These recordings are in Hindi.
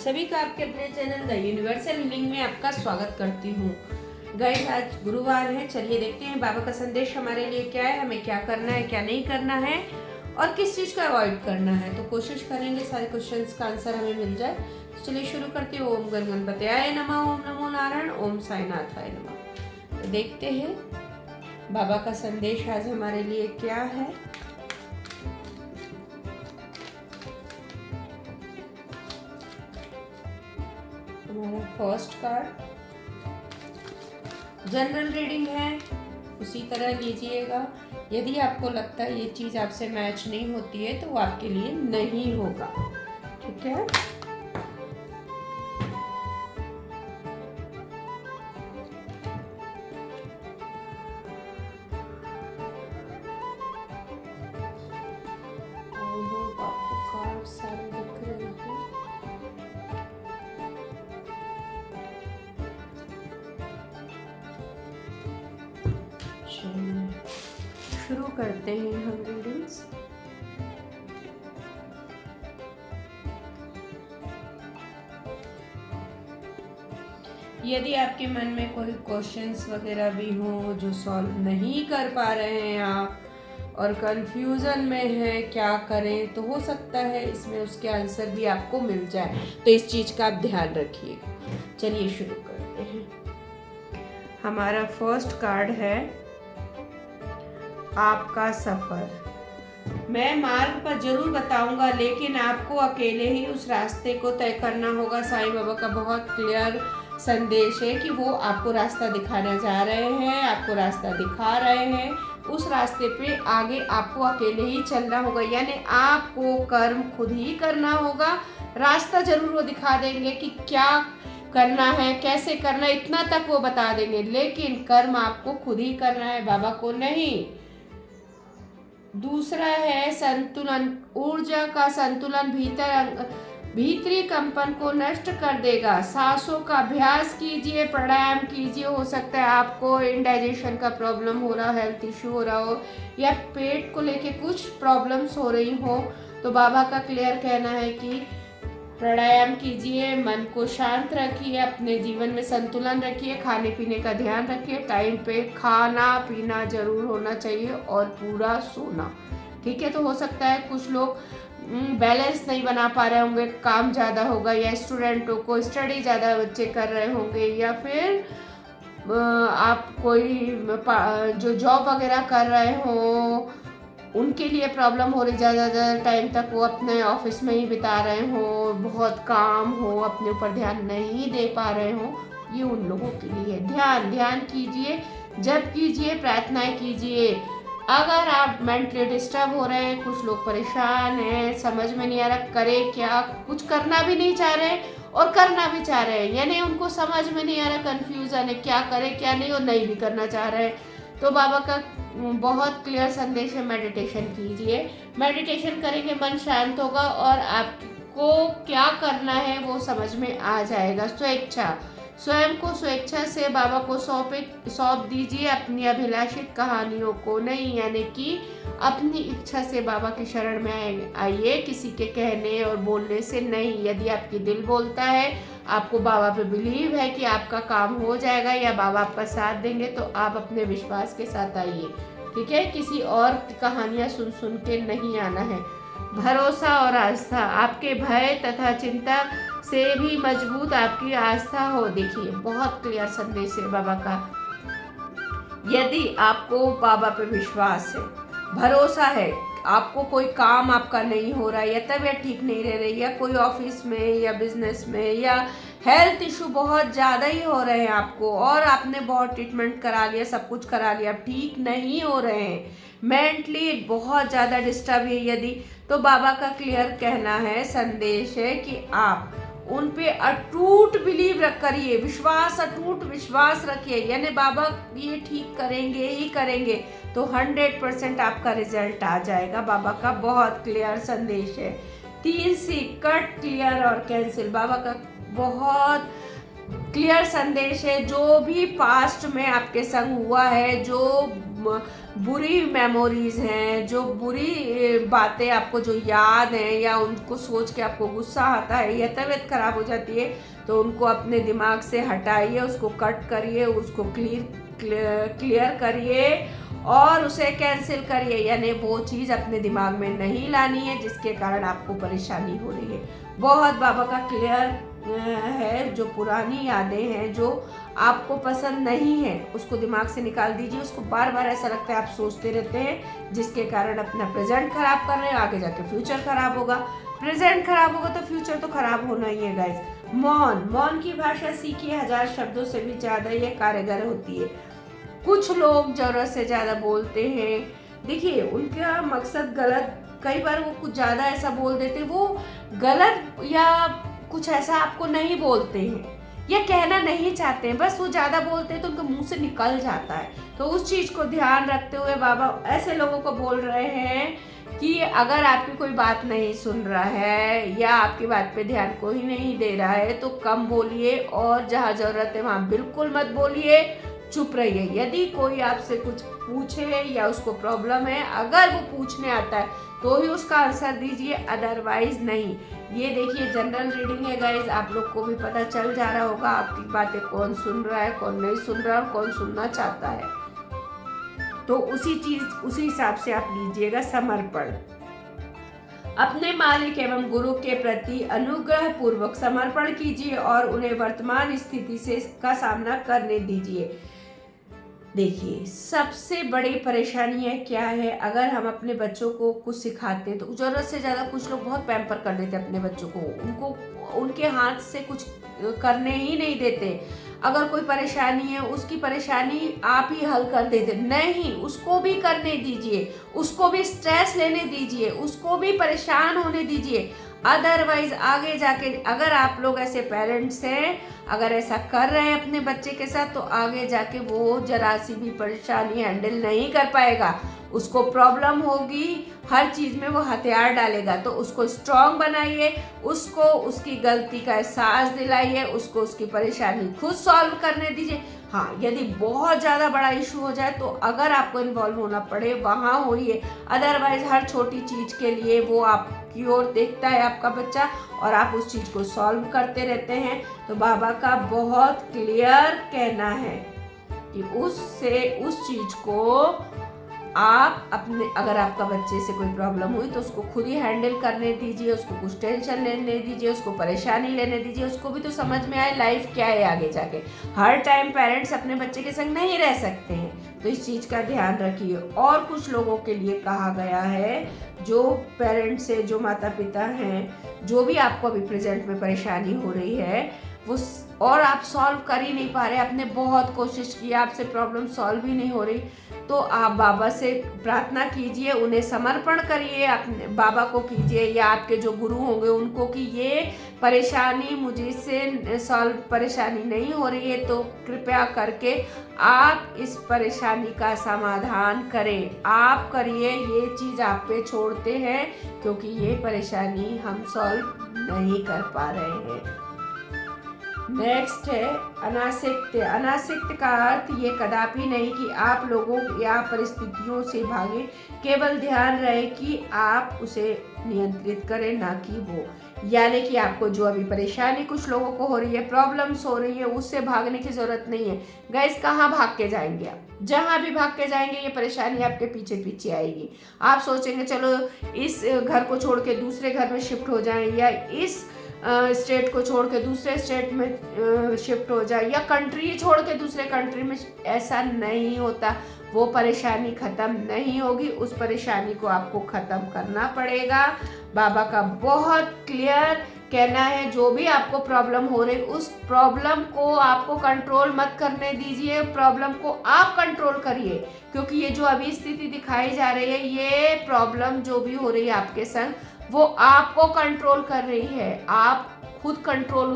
सभी का आपके अपने चैनल द यूनिवर्सल हीलिंग में आपका स्वागत करती हूँ। गाइस, आज गुरुवार है। चलिए देखते हैं बाबा का संदेश हमारे लिए क्या है, हमें क्या करना है, क्या नहीं करना है और किस चीज़ को अवॉइड करना है। तो कोशिश करेंगे सारे क्वेश्चंस का आंसर हमें मिल जाए। तो चलिए शुरू करते हैं। ओम गण गणपतयाय नमः, ओम नमो नारायण, ओम साईनाथाय नमः। तो देखते हैं बाबा का संदेश आज हमारे लिए क्या है। हमारा फर्स्ट कार्ड जनरल रीडिंग है, उसी तरह लीजिएगा। यदि आपको लगता है ये चीज़ आपसे मैच नहीं होती है तो वो आपके लिए नहीं होगा, ठीक है। आपको कार्ड सारे दिख रहे हैं। शुरू करते हैं हम रीडिंग्स। यदि आपके मन में कोई क्वेश्चंस वगैरह भी हो जो सॉल्व नहीं कर पा रहे हैं आप और कंफ्यूजन में है क्या करें, तो हो सकता है इसमें उसके आंसर भी आपको मिल जाए, तो इस चीज़ का आप ध्यान रखिएगा। चलिए शुरू करते हैं। हमारा फर्स्ट कार्ड है आपका सफर। मैं मार्ग पर जरूर बताऊंगा, लेकिन आपको अकेले ही उस रास्ते को तय करना होगा। साईं बाबा का बहुत क्लियर संदेश है कि वो आपको रास्ता दिखाने जा रहे हैं, आपको रास्ता दिखा रहे हैं। उस रास्ते पे आगे आपको अकेले ही चलना होगा, यानी आपको कर्म खुद ही करना होगा। रास्ता जरूर वो दिखा देंगे कि क्या करना है, कैसे करना है, इतना तक वो बता देंगे, लेकिन कर्म आपको खुद ही करना है, बाबा को नहीं। दूसरा है संतुलन। ऊर्जा का संतुलन भीतरी कंपन को नष्ट कर देगा। सांसों का अभ्यास कीजिए, प्राणायाम कीजिए। हो सकता है आपको इंडाइजेशन का प्रॉब्लम हो रहा हो, हेल्थ इश्यू हो रहा हो या पेट को लेके कुछ प्रॉब्लम्स हो रही हो, तो बाबा का क्लियर कहना है कि प्राणायाम कीजिए, मन को शांत रखिए, अपने जीवन में संतुलन रखिए, खाने पीने का ध्यान रखिए, टाइम पे खाना पीना जरूर होना चाहिए और पूरा सोना, ठीक है। तो हो सकता है कुछ लोग बैलेंस नहीं बना पा रहे होंगे, काम ज़्यादा होगा, या स्टूडेंटों को स्टडी ज़्यादा बच्चे कर रहे होंगे, या फिर आप कोई जो जॉब वगैरह कर रहे हो उनके लिए प्रॉब्लम हो रही, ज़्यादा टाइम तक वो अपने ऑफिस में ही बिता रहे हो, बहुत काम हो, अपने ऊपर ध्यान नहीं दे पा रहे हो, ये उन लोगों के लिए ध्यान कीजिए, जब कीजिए, प्रार्थनाएं कीजिए। अगर आप मेंटली डिस्टर्ब हो रहे हैं, कुछ लोग परेशान हैं, समझ में नहीं आ रहा करे क्या, कुछ करना भी नहीं चाह रहे और करना भी चाह रहे हैं, यानी उनको समझ में नहीं आ रहा, कंफ्यूजन है क्या करे क्या नहीं, और नहीं भी करना चाह रहे हैं, तो बाबा का बहुत क्लियर संदेश है, मेडिटेशन कीजिए। मेडिटेशन करेंगे मन शांत होगा और आपको क्या करना है वो समझ में आ जाएगा। स्वयं को स्वेच्छा से बाबा को सौंप दीजिए, अपनी अभिलाषित कहानियों को नहीं, यानी कि अपनी इच्छा से बाबा की शरण में आइए, किसी के कहने और बोलने से नहीं। यदि आपकी दिल बोलता है, आपको बाबा पे बिलीव है कि आपका काम हो जाएगा या बाबा आपका साथ देंगे, तो आप अपने विश्वास के साथ आइए, ठीक है। किसी और कहानियाँ सुन के नहीं आना है। भरोसा और आस्था, आपके भय तथा चिंता से भी मजबूत आपकी आस्था हो। देखिए बहुत क्लियर संदेश है बाबा का। यदि आपको बाबा पे विश्वास है, भरोसा है, आपको कोई काम आपका नहीं हो रहा है, या तबीयत ठीक नहीं रह रही, या कोई ऑफिस में या बिजनेस में, या हेल्थ इशू बहुत ज़्यादा ही हो रहे हैं आपको, और आपने बहुत ट्रीटमेंट करा लिया, सब कुछ करा लिया, ठीक नहीं हो रहे हैं, मेंटली बहुत ज़्यादा डिस्टर्ब है यदि, तो बाबा का क्लियर कहना है, संदेश है कि आप उन पे अटूट बिलीव करिए, अटूट विश्वास रखिए, यानी बाबा ये ठीक करेंगे ही करेंगे, तो 100% आपका रिजल्ट आ जाएगा। बाबा का बहुत क्लियर संदेश है। 3 C कट, क्लियर और कैंसिल। बाबा का बहुत क्लियर संदेश है। जो भी पास्ट में आपके संग हुआ है, जो बुरी मेमोरीज हैं, जो बुरी बातें आपको जो याद हैं या उनको सोच के आपको गुस्सा आता है या तबीयत खराब हो जाती है, तो उनको अपने दिमाग से हटाइए, उसको कट करिए, उसको क्लियर करिए और उसे कैंसिल करिए। यानी वो चीज़ अपने दिमाग में नहीं लानी है जिसके कारण आपको परेशानी हो रही है। बहुत बाबा का क्लियर है। जो पुरानी यादें हैं जो आपको पसंद नहीं है उसको दिमाग से निकाल दीजिए। उसको बार बार ऐसा लगता है आप सोचते रहते हैं जिसके कारण अपना प्रेजेंट खराब कर रहे हैं, आगे जाके फ्यूचर खराब होगा। प्रेजेंट खराब होगा तो फ्यूचर तो खराब होना ही है गाइस। मौन की भाषा सीखिए, 1000 शब्दों से भी ज़्यादा ये कारगर होती है। कुछ लोग ज़रूरत से ज़्यादा बोलते हैं, देखिए उनका मकसद गलत, कई बार वो कुछ ज़्यादा ऐसा बोल देते, वो गलत या कुछ ऐसा आपको नहीं बोलते हैं या कहना नहीं चाहते हैं, बस वो ज़्यादा बोलते हैं तो उनके मुंह से निकल जाता है। तो उस चीज़ को ध्यान रखते हुए बाबा ऐसे लोगों को बोल रहे हैं कि अगर आपकी कोई बात नहीं सुन रहा है या आपकी बात पे ध्यान कोई नहीं दे रहा है तो कम बोलिए और जहाँ ज़रूरत है वहाँ बिल्कुल मत बोलिए, चुप रहिए। यदि कोई आपसे कुछ पूछे या उसको प्रॉब्लम है, अगर वो पूछने आता है तो ही उसका आंसर दीजिए, अदरवाइज नहीं। ये देखिए जनरल रीडिंग है गाइज, आप लोग को भी पता चल जा रहा होगा आपकी बातें कौन सुन रहा है, कौन नहीं सुन रहा है और कौन सुनना चाहता है। तो उसी हिसाब से आप लीजिएगा समर्पण। अपने मालिक एवं गुरु के प्रति अनुग्रह पूर्वक समर्पण कीजिए और उन्हें वर्तमान स्थिति से का सामना करने दीजिए। देखिए सबसे बड़ी परेशानी है क्या है, अगर हम अपने बच्चों को कुछ सिखाते हैं तो ज़रूरत से ज़्यादा कुछ लोग बहुत पैम्पर कर देते हैं अपने बच्चों को, उनको उनके हाथ से कुछ करने ही नहीं देते। अगर कोई परेशानी है उसकी परेशानी आप ही हल कर देते, नहीं, उसको भी करने दीजिए, उसको भी स्ट्रेस लेने दीजिए, उसको भी परेशान होने दीजिए। अदरवाइज आगे जाके अगर आप लोग ऐसे पेरेंट्स हैं, अगर ऐसा कर रहे हैं अपने बच्चे के साथ, तो आगे जाके वो जरा सी भी परेशानी हैंडल नहीं कर पाएगा, उसको प्रॉब्लम होगी, हर चीज़ में वो हथियार डालेगा। तो उसको स्ट्रॉन्ग बनाइए, उसको उसकी गलती का एहसास दिलाइए, उसको उसकी परेशानी खुद सॉल्व करने दीजिए। हाँ, यदि बहुत ज़्यादा बड़ा इशू हो जाए तो अगर आपको इन्वॉल्व होना पड़े वहाँ होइए, अदरवाइज हर छोटी चीज़ के लिए वो आपकी ओर देखता है आपका बच्चा और आप उस चीज़ को सॉल्व करते रहते हैं। तो बाबा का बहुत क्लियर कहना है कि उस चीज़ को आप अपने, अगर आपका बच्चे से कोई प्रॉब्लम हुई तो उसको खुद ही हैंडल करने दीजिए, उसको कुछ टेंशन लेने दीजिए, उसको परेशानी लेने दीजिए, उसको भी तो समझ में आए लाइफ क्या है आगे जाके। हर टाइम पेरेंट्स अपने बच्चे के संग नहीं रह सकते हैं, तो इस चीज़ का ध्यान रखिए। और कुछ लोगों के लिए कहा गया है, जो पेरेंट्स है, जो माता पिता हैं, जो भी आपको अभी प्रेजेंट में परेशानी हो रही है वो और आप सॉल्व कर ही नहीं पा रहे, आपने बहुत कोशिश की, आपसे प्रॉब्लम सॉल्व ही नहीं हो रही, तो आप बाबा से प्रार्थना कीजिए, उन्हें समर्पण करिए, अपने बाबा को कीजिए या आपके जो गुरु होंगे उनको कि ये परेशानी मुझे से सॉल्व परेशानी नहीं हो रही है, तो कृपया करके आप इस परेशानी का समाधान करें, आप करिए, ये चीज़ आप पे छोड़ते हैं क्योंकि ये परेशानी हम सॉल्व नहीं कर पा रहे हैं। नेक्स्ट है अनासक्त। अनासक्त का अर्थ ये कदापि नहीं कि आप लोगों या परिस्थितियों से भागे, केवल ध्यान रहे कि आप उसे नियंत्रित करें, ना कि वो। यानी कि आपको जो अभी परेशानी कुछ लोगों को हो रही है, प्रॉब्लम्स हो रही है, उससे भागने की ज़रूरत नहीं है। गाइस कहाँ भाग के जाएंगे आप, जहाँ भी भाग के जाएंगे ये परेशानी आपके पीछे पीछे आएगी। आप सोचेंगे चलो इस घर को छोड़ के दूसरे घर में शिफ्ट हो जाएं या इस स्टेट को छोड़ के दूसरे स्टेट में शिफ्ट हो जाए या कंट्री छोड़ के दूसरे कंट्री में, ऐसा नहीं होता। वो परेशानी ख़त्म नहीं होगी, उस परेशानी को आपको ख़त्म करना पड़ेगा। बाबा का बहुत क्लियर कहना है, जो भी आपको प्रॉब्लम हो रही उस प्रॉब्लम को आपको कंट्रोल मत करने दीजिए, प्रॉब्लम को आप कंट्रोल करिए, क्योंकि ये जो अभी स्थिति दिखाई जा रही है, ये प्रॉब्लम जो भी हो रही है आपके संग वो आपको कंट्रोल कर रही है। आप खुद कंट्रोल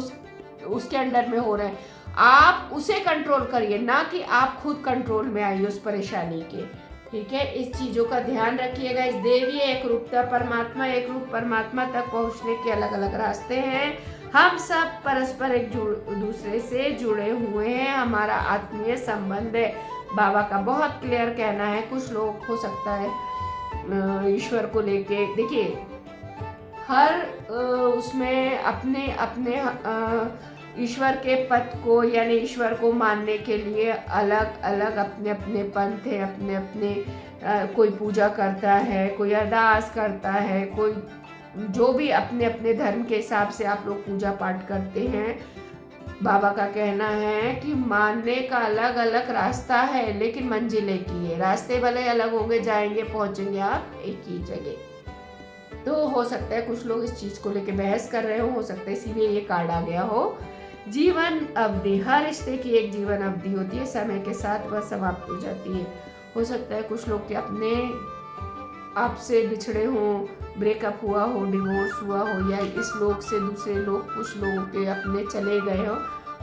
उसके अंडर में हो रहे हैं, आप उसे कंट्रोल करिए, ना कि आप खुद कंट्रोल में आइए उस परेशानी के। ठीक है, इस चीज़ों का ध्यान रखिएगा। इस देवी एक रूपता परमात्मा, एक रूप परमात्मा तक पहुँचने के अलग अलग रास्ते हैं। हम सब परस्पर एक दूसरे से जुड़े हुए हैं, हमारा आत्मीय संबंध है। बाबा का बहुत क्लियर कहना है। कुछ लोग हो सकता है ईश्वर को लेके, देखिए हर उसमें अपने अपने ईश्वर के पथ को यानी ईश्वर को मानने के लिए अलग अलग अपने अपने पंथ है, अपने अपने कोई पूजा करता है, कोई अरदास करता है, कोई जो भी अपने अपने धर्म के हिसाब से आप लोग पूजा पाठ करते हैं। बाबा का कहना है कि मानने का अलग अलग रास्ता है लेकिन मंजिल एक ही है। रास्ते भले अलग होंगे, जाएंगे पहुंचेंगे आप एक ही जगह। तो हो सकता है कुछ लोग इस चीज को लेके बहस कर रहे हो सकता है इसीलिए ये कार्ड आ गया हो। जीवन अवधि, हर रिश्ते की एक जीवन अवधि होती है, समय के साथ वह समाप्त हो जाती है। हो सकता है कुछ लोग के अपने आपसे बिछड़े हों, ब्रेकअप हुआ हो, डिवोर्स हुआ हो, या इस लोक से दूसरे लोग कुछ लोगों के अपने चले गए हो।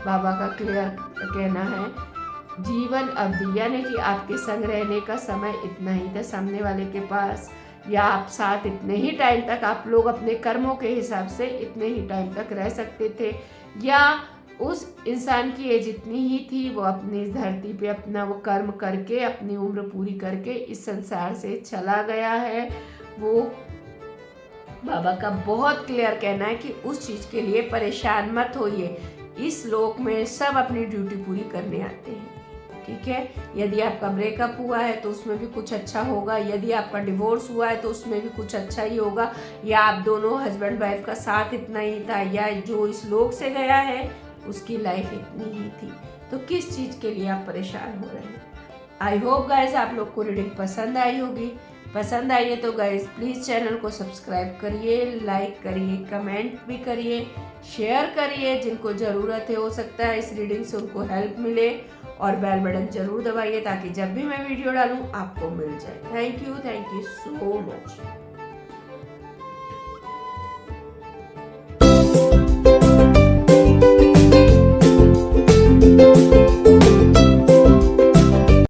बाबा का क्लियर कहना है जीवन अवधि यानी कि आपके संग रहने का समय इतना ही था सामने वाले के पास, या आप साथ इतने ही टाइम तक, आप लोग अपने कर्मों के हिसाब से इतने ही टाइम तक रह सकते थे, या उस इंसान की एज इतनी ही थी, वो अपनी इस धरती पे अपना वो कर्म करके अपनी उम्र पूरी करके इस संसार से चला गया है। वो बाबा का बहुत क्लियर कहना है कि उस चीज़ के लिए परेशान मत होइए। इस लोक में सब अपनी ड्यूटी पूरी करने आते हैं, ठीक है। यदि आपका ब्रेकअप हुआ है तो उसमें भी कुछ अच्छा होगा, यदि आपका डिवोर्स हुआ है तो उसमें भी कुछ अच्छा ही होगा, या आप दोनों हस्बैंड वाइफ का साथ इतना ही था, या जो इस लोक से गया है उसकी लाइफ इतनी ही थी। तो किस चीज़ के लिए आप परेशान हो रहे हैं। आई होप गाइज आप लोग को रीडिंग पसंद आई होगी। पसंद आई है तो गाइज प्लीज़ चैनल को सब्सक्राइब करिए, लाइक करिए, कमेंट भी करिए, शेयर करिए जिनको ज़रूरत है, हो सकता है इस रीडिंग से उनको हेल्प मिले, और बेल बटन जरूर दबाइए ताकि जब भी मैं वीडियो डालूँ आपको मिल जाए। Thank you so much.